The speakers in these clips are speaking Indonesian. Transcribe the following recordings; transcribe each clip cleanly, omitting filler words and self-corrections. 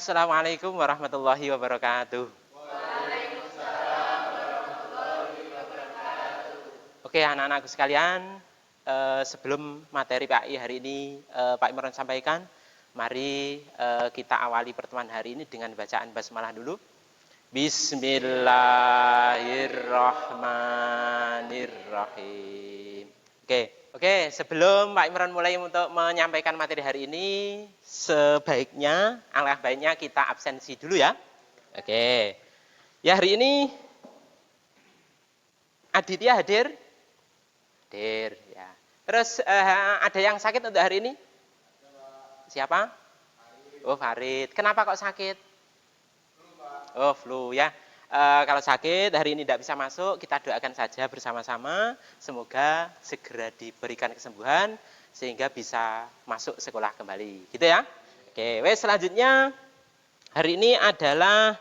Assalamualaikum warahmatullahi wabarakatuh. Oke, anak-anakku sekalian, sebelum materi PAI hari ini Pak Imron sampaikan, mari kita awali pertemuan hari ini dengan bacaan basmalah dulu. Bismillahirrahmanirrahim. Oke, sebelum Pak Imron mulai untuk menyampaikan materi hari ini, sebaiknya, alangkah baiknya kita absensi dulu ya. Oke, ya hari ini Aditya hadir? Hadir, ya. Terus ada yang sakit untuk hari ini? Siapa? Oh, Farid. Kenapa kok sakit? Oh, flu ya. Kalau sakit hari ini tidak bisa masuk, kita doakan saja bersama-sama. Semoga segera diberikan kesembuhan sehingga bisa masuk sekolah kembali. Gitu ya. Oke, selanjutnya hari ini adalah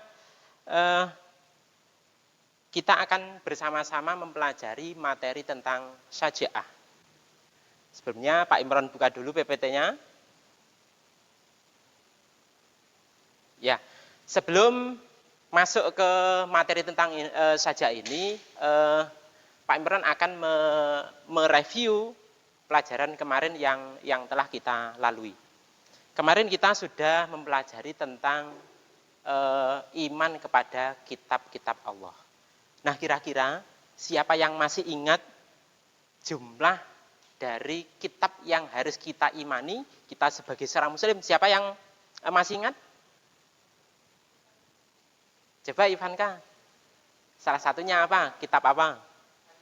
kita akan bersama-sama mempelajari materi tentang syaja'ah. Sebelumnya Pak Imron buka dulu PPT-nya. Ya, sebelum masuk ke materi tentang sajak ini, Pak Imran akan mereview pelajaran kemarin yang telah kita lalui. Kemarin kita sudah mempelajari tentang iman kepada kitab-kitab Allah. Nah, kira-kira siapa yang masih ingat jumlah dari kitab yang harus kita imani, kita sebagai seorang muslim, siapa yang masih ingat? Coba Ivanka, salah satunya apa? Kitab apa?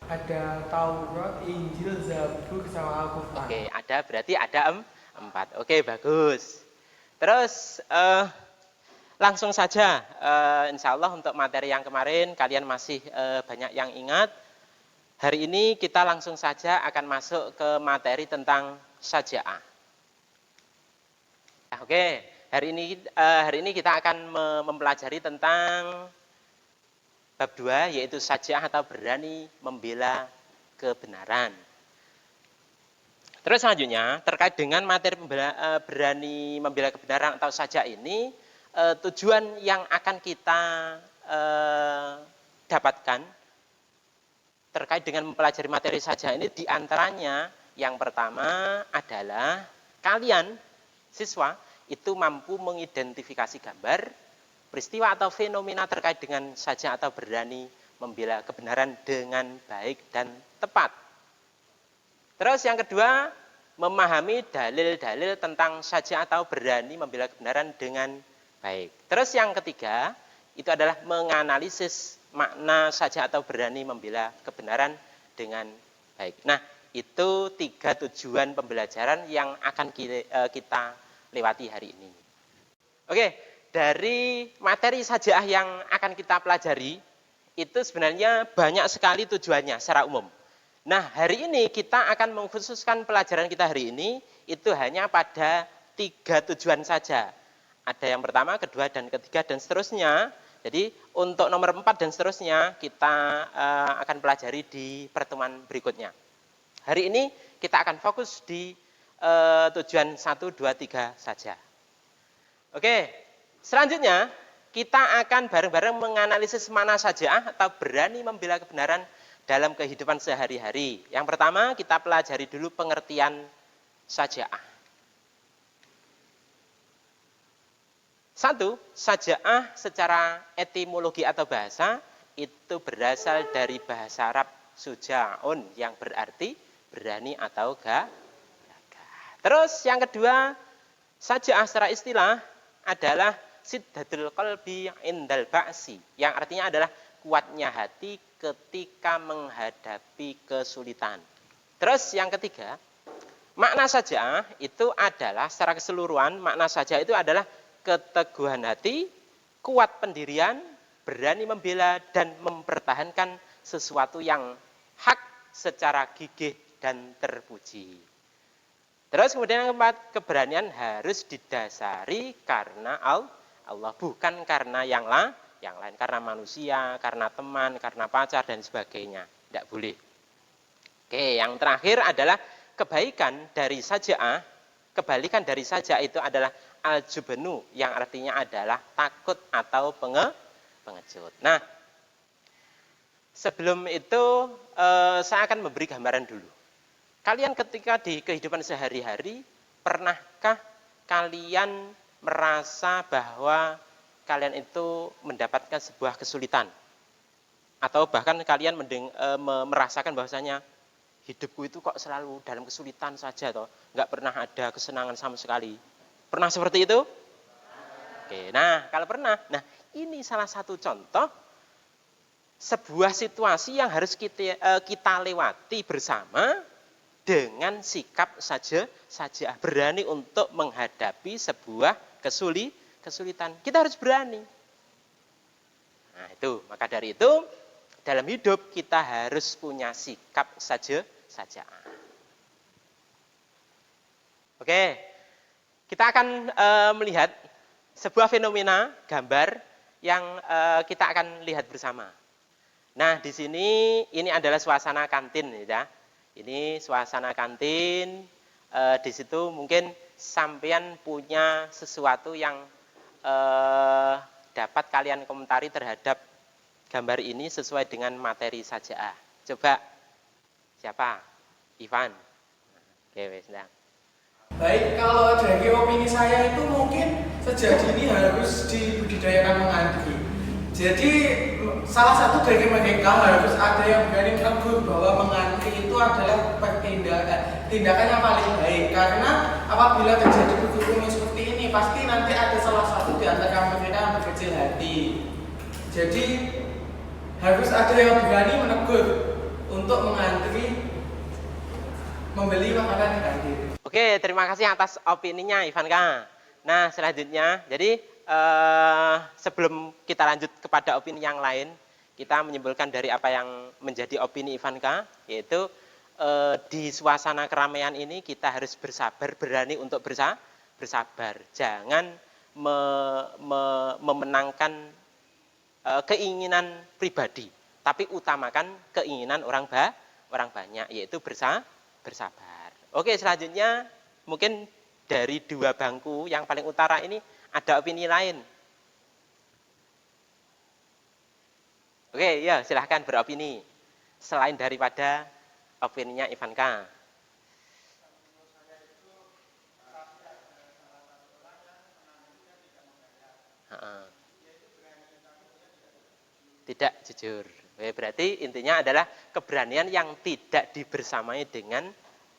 Ada Taurat, Injil, Zabur, sama Al-Quran. Oke, berarti ada 4. Oke, bagus. Terus langsung saja, insya Allah untuk materi yang kemarin kalian masih banyak yang ingat. Hari ini kita langsung saja akan masuk ke materi tentang saja'ah. Oke. Hari ini kita akan mempelajari tentang bab 2, yaitu saja'ah atau berani membela kebenaran. Terus selanjutnya terkait dengan materi berani membela kebenaran atau saja'ah ini, tujuan yang akan kita dapatkan terkait dengan mempelajari materi saja'ah ini diantaranya yang pertama adalah kalian siswa itu mampu mengidentifikasi gambar, peristiwa atau fenomena terkait dengan saja'ah atau berani membela kebenaran dengan baik dan tepat. Terus yang kedua, memahami dalil-dalil tentang saja'ah atau berani membela kebenaran dengan baik. Terus yang ketiga, itu adalah menganalisis makna saja'ah atau berani membela kebenaran dengan baik. Nah, itu 3 tujuan pembelajaran yang akan kita lewati hari ini. Oke, dari materi saja'ah yang akan kita pelajari, itu sebenarnya banyak sekali tujuannya secara umum. Nah, hari ini kita akan mengkhususkan pelajaran kita hari ini, itu hanya pada 3 tujuan saja. Ada yang pertama, kedua, dan ketiga, dan seterusnya. Jadi, untuk nomor 4 dan seterusnya, kita akan pelajari di pertemuan berikutnya. Hari ini kita akan fokus di tujuan 1, 2, 3 saja. Oke, selanjutnya kita akan bareng-bareng menganalisis mana saja'ah atau berani membela kebenaran dalam kehidupan sehari-hari. Yang pertama kita pelajari dulu pengertian saja'ah. 1, saja'ah secara etimologi atau bahasa itu berasal dari bahasa Arab suja'un yang berarti berani atau gagah. Terus yang kedua, saja'ah secara istilah adalah siddatul qalbi indal ba'si, yang artinya adalah kuatnya hati ketika menghadapi kesulitan. Terus yang ketiga, makna saja'ah itu adalah secara keseluruhan, makna saja'ah itu adalah keteguhan hati, kuat pendirian, berani membela dan mempertahankan sesuatu yang hak secara gigih dan terpuji. Terus kemudian yang keempat, keberanian harus didasari karena Allah, bukan karena yang lain, karena manusia, karena teman, karena pacar dan sebagainya. Tidak boleh. Oke, yang terakhir adalah kebaikan dari saja'ah. Kebalikan dari saja'ah itu adalah al-jubnu yang artinya adalah takut atau pengecut. Nah, sebelum itu saya akan memberi gambaran dulu. Kalian ketika di kehidupan sehari-hari, pernahkah kalian merasa bahwa kalian itu mendapatkan sebuah kesulitan? Atau bahkan kalian merasakan bahwasanya hidupku itu kok selalu dalam kesulitan saja toh, nggak pernah ada kesenangan sama sekali. Pernah seperti itu? Oke, nah kalau pernah, nah ini salah satu contoh sebuah situasi yang harus kita lewati bersama dengan sikap saja berani untuk menghadapi sebuah kesulitan. Kita harus berani. Nah itu, maka dari itu dalam hidup kita harus punya sikap saja. Oke, kita akan melihat sebuah fenomena gambar yang kita akan lihat bersama. Nah, di sini ini adalah suasana kantin, ya. Ini suasana kantin. Di situ mungkin sampean punya sesuatu yang dapat kalian komentari terhadap gambar ini sesuai dengan materi saja. Coba, siapa? Ivan. Oke, wes, nah. Baik, kalau dari opini saya itu mungkin sejak dini harus dibudidayakan mengantri. Jadi salah satu dari mereka harus ada yang berani menegur bahwa mengantri itu adalah tindakan yang paling baik. Karena apabila terjadi kerukunan seperti ini, pasti nanti ada salah satu di antara mereka yang berkecil hati. Jadi harus ada yang berani menegur untuk mengantri membeli makanan di kantin. Oke, terima kasih atas opininya Ivanka. Nah, selanjutnya, jadi sebelum kita lanjut kepada opini yang lain, kita menyimpulkan dari apa yang menjadi opini Ivanka, yaitu di suasana keramaian ini kita harus bersabar, berani untuk bersabar. Jangan memenangkan keinginan pribadi, tapi utamakan keinginan orang banyak, yaitu bersabar. Oke, selanjutnya mungkin dari dua bangku yang paling utara ini ada opini lain. Oke, ya silahkan beropini selain daripada opininya Ivanka. Tidak jujur. Berarti intinya adalah keberanian yang tidak dibersamai dengan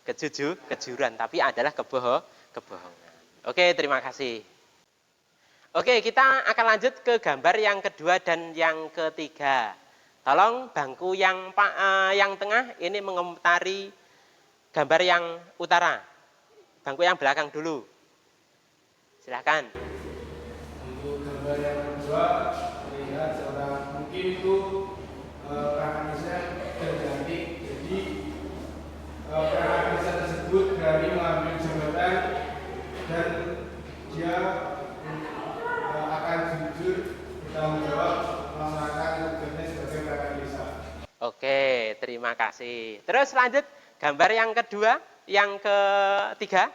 kejujuran, tapi adalah kebohongan. Oke, terima kasih. Oke, kita akan lanjut ke gambar yang kedua dan yang ketiga. Tolong bangku yang tengah ini mengomentari gambar yang utara. Bangku yang belakang dulu. Silahkan. Untuk gambar yang kedua, terlihat seorang mungkin itu perangkat desa terganti. Jadi perangkat desa tersebut berani mengambil jabatan dan dia akan jujur bertanggung jawab melaksanakan tugasnya sebagai perangkat desa. Oke, terima kasih. Terus lanjut gambar yang kedua, yang ketiga,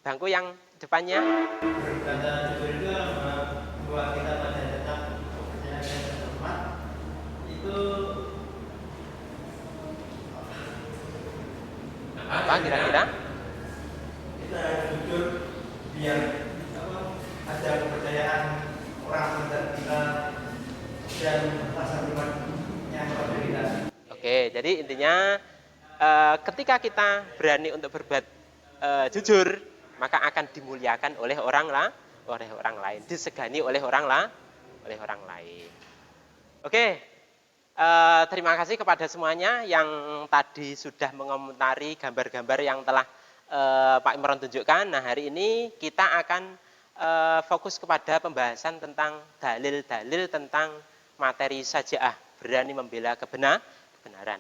bangku yang depannya. Kata jujur itu membuat kita pada tetap kepercayaan dan terhormat. Itu Apa kira-kira? kita harus jujur biar ada kepercayaan orang terhadap kita dan rasa hormat yang kepada kita. Oke, jadi intinya ketika kita berani untuk berbuat jujur, maka akan dimuliakan oleh orang lain, disegani oleh orang lain. Oke, terima kasih kepada semuanya yang tadi sudah mengomentari gambar-gambar yang telah Pak Imron tunjukkan. Nah, hari ini kita akan fokus kepada pembahasan tentang dalil-dalil tentang materi sajaah, berani membela kebenaran.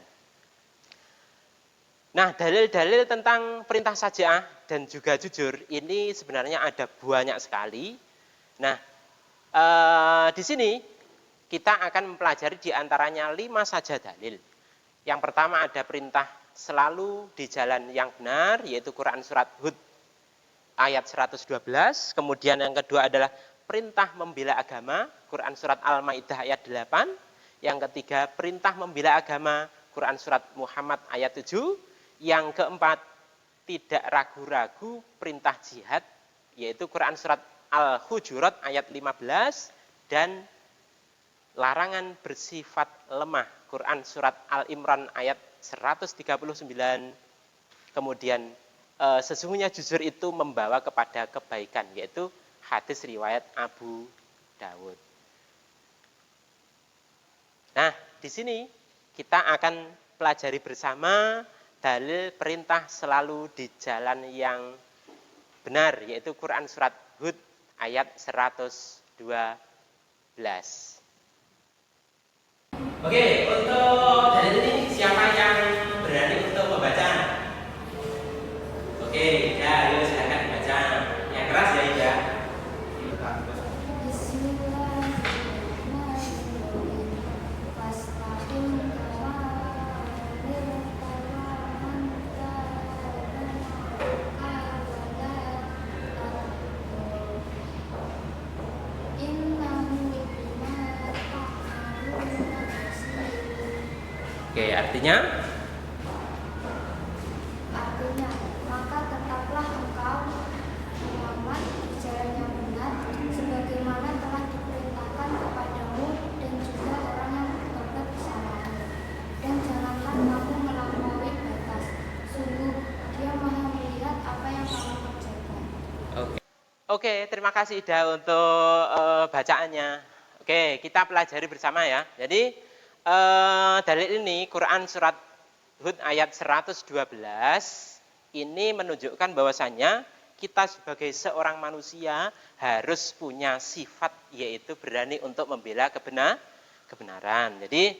Nah, dalil-dalil tentang perintah sajaah dan juga jujur ini sebenarnya ada banyak sekali. Nah, di sini kita akan mempelajari di antaranya 5 saja dalil. Yang pertama ada perintah selalu di jalan yang benar, yaitu Quran surat Hud ayat 112, kemudian yang kedua adalah perintah membela agama, Quran surat Al-Maidah ayat 8, yang ketiga perintah membela agama, Quran surat Muhammad ayat 7, yang keempat tidak ragu-ragu perintah jihad, yaitu Quran surat Al-Hujurat ayat 15, dan larangan bersifat lemah, Quran surat Al-Imran ayat 139. Kemudian sesungguhnya jujur itu membawa kepada kebaikan, yaitu hadis riwayat Abu Dawud. Nah, di sini kita akan pelajari bersama dalil perintah selalu di jalan yang benar, yaitu Quran surat Hud ayat 112. Oke, untuk dalil ini siapa yang berani untuk membaca? Oke, ya, ayo silakan baca. Yang keras ya, Ida. Oke, artinya maka tetaplah engkau Muhammad di jalan yang benar sebagaimana telah diperintahkan kepadamu dan juga orang yang bertobat bersamamu, dan janganlah kamu melampaui batas, sungguh Dia Maha melihat apa yang kamu kerjakan. Oke, terima kasih Ida untuk bacaannya. Oke, kita pelajari bersama ya. Jadi dalil ini Quran surat Hud ayat 112 ini menunjukkan bahwasannya kita sebagai seorang manusia harus punya sifat, yaitu berani untuk membela kebenaran. Jadi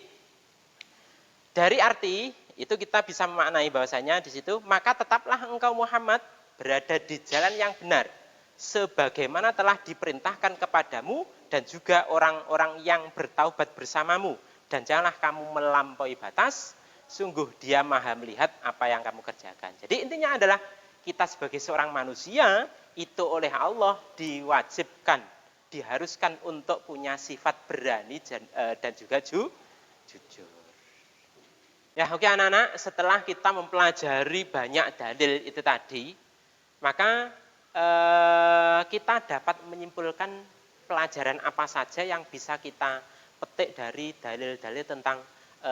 dari arti itu kita bisa memaknai bahwasanya di situ maka tetaplah engkau Muhammad berada di jalan yang benar sebagaimana telah diperintahkan kepadamu dan juga orang-orang yang bertaubat bersamamu, dan janganlah kamu melampaui batas, sungguh Dia Maha melihat apa yang kamu kerjakan. Jadi intinya adalah kita sebagai seorang manusia itu oleh Allah diwajibkan, diharuskan untuk punya sifat berani dan juga jujur. Ya, oke anak-anak, setelah kita mempelajari banyak dalil itu tadi, maka kita dapat menyimpulkan pelajaran apa saja yang bisa kita petik dari dalil-dalil tentang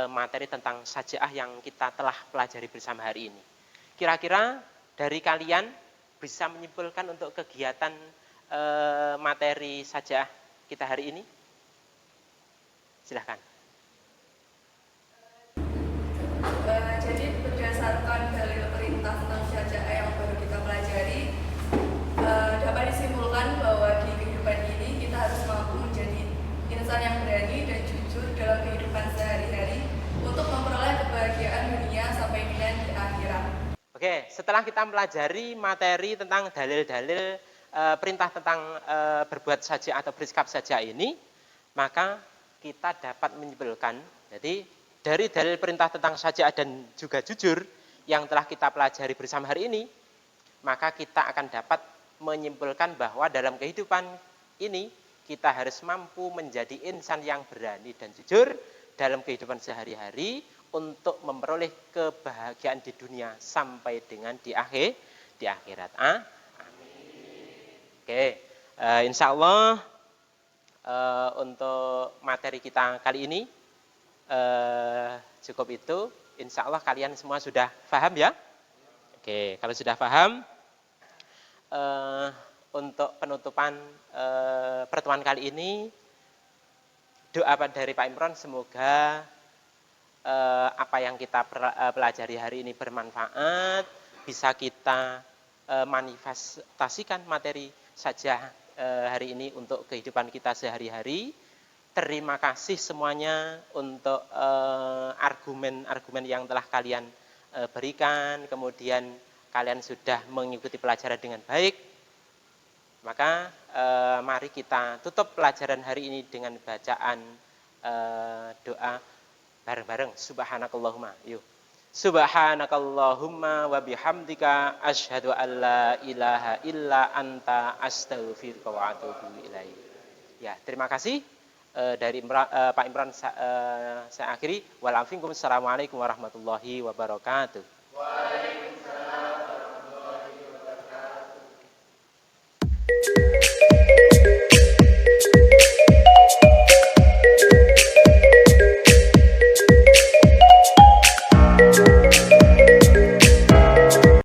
materi tentang sajaah yang kita telah pelajari bersama hari ini. Kira-kira dari kalian bisa menyimpulkan untuk kegiatan materi sajaah kita hari ini? Silahkan. Jadi berdasarkan dalil perintah tentang sajaah yang baru kita pelajari, dapat disimpulkan bahwa di kehidupan ini kita harus mampu menjadi insan yang berani dan jujur dalam kehidupan sehari-hari untuk memperoleh kebahagiaan dunia sampai dengan di akhirat. Oke, setelah kita mempelajari materi tentang dalil-dalil perintah tentang berbuat saja atau bersikap saja ini, maka kita dapat menyimpulkan, jadi dari dalil perintah tentang saja dan juga jujur yang telah kita pelajari bersama hari ini, maka kita akan dapat menyimpulkan bahwa dalam kehidupan ini kita harus mampu menjadi insan yang berani dan jujur dalam kehidupan sehari-hari untuk memperoleh kebahagiaan di dunia sampai dengan di akhirat. Amin. Oke, insya Allah untuk materi kita kali ini cukup itu. Insya Allah kalian semua sudah paham ya? Oke, kalau sudah paham, untuk penutupan pertemuan kali ini, doa dari Pak Imron semoga apa yang kita pelajari hari ini bermanfaat, bisa kita manifestasikan materi saja hari ini untuk kehidupan kita sehari-hari. Terima kasih semuanya untuk argumen-argumen yang telah kalian berikan, kemudian kalian sudah mengikuti pelajaran dengan baik. Maka mari kita tutup pelajaran hari ini dengan bacaan doa bareng-bareng. Subhanakallahumma. Yuk. Subhanakallahumma wa bihamdika asyhadu an la ilaha illa anta astaghfiruka wa atubu ilaik. Ya, terima kasih dari Pak Imran saya akhiri. Wassalamualaikum warahmatullahi wabarakatuh. Waalaikumsalam warahmatullahi wabarakatuh.